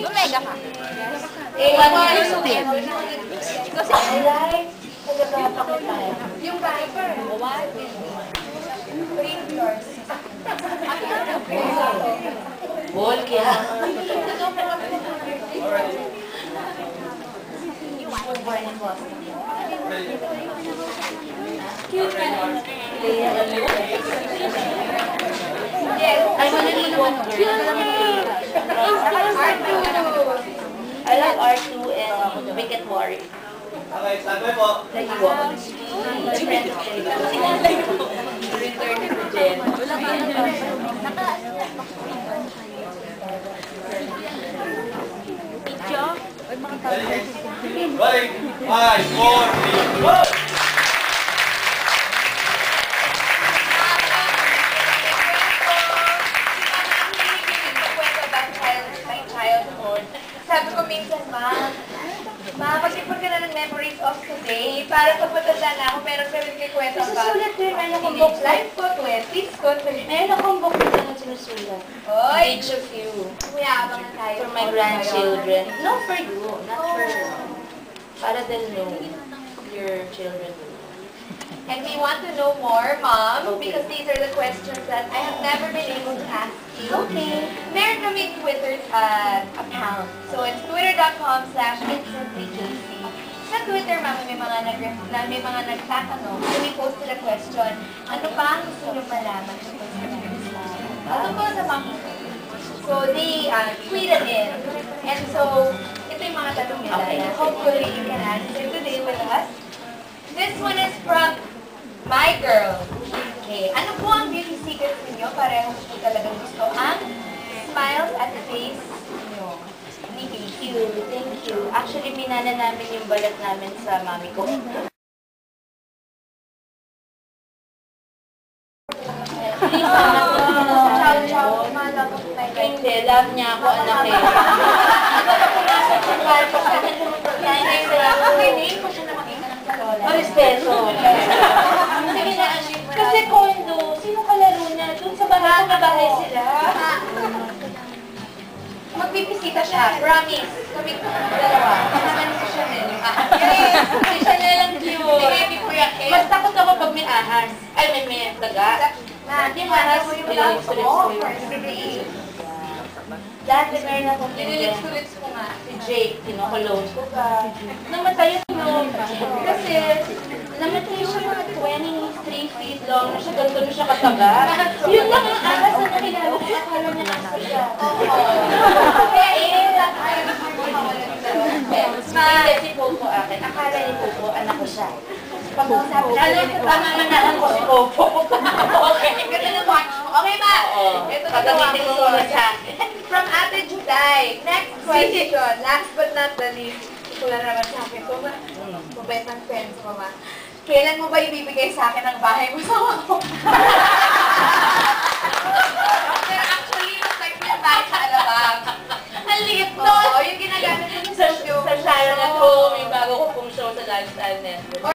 Omega ka. Yung Viper. Ball kaya. Ay, wala mo naman. R2. I love R2 and Wicked Warrior. Okay, sabi po. Right, 5, 4, 3, go! Sabi ko minsan, mag-ipon ka na ng memories of today para kapag tanda na ako, meron ka rin kikwento ba? Susulat ko yun, ano kong book Life ko, 20s ko, Meron akong book na ganun sinusulat. Oy! Each of you. Kuya-abangan tayo. For my grandchildren. No, for you. Not for para they'll know your children. And we want to know more, Mom, Okay. because these are the questions that I have never been able to ask you. Okay. Meron kami Twitter account. So it's twitter.com/instantlyJC. Sa Twitter, Mami, may mga nagtatanong, post sila question, ano pa ang gusto nyo malaman tungkol sa Islam? Tungkol sa Mami. So they tweeted in. And so, ito yung mga tanong nila. Okay. Hopefully you can answer today with us. This one is from My Girl. Okay. Ano po ang beauty secrets ninyo? Pareho po talagang gusto ang smiles at face nyo. Thank you. Thank you. Actually, minana namin yung balat namin sa mami ko. Ciao, ciao. Hindi, love niya ako, anak eh. Hindi ko siya na makita ng lola. Marespeto. Kasi condo, sino kalaro niya? Doon sa bahay sila. Magbibisita siya. Promise. Kami dalawa. Kasama ni si Chanel. Si Chanel ang cute. Hindi po yan. Mas takot ako pag may ahas. Ay, may daga. Hindi mo alam mo yung love ko. Dati meron akong Nililits ko nga. si Jake, kinukulong ko pa. Namatay yun. Kasi, namatay siya mga 23 feet long na siya, ganito na siya kataba. Yun lang ang ahas na nakilala ko. Akala niya kasi siya. Hindi, si Popo akin. Akala ni Popo, anak ko siya. Pag-usapan natin, pamamanahan ko si Popo. Okay, ganda na watch mo. Okay ba? Ito na Pagamitin mo muna sa akin. From Ate Juday. Next question. Last but not the least. Ito lang naman sa akin. Ito ba? Mabait ng friends mo, Ma. Kailan mo ba ibibigay sa akin ang bahay mo sa ako?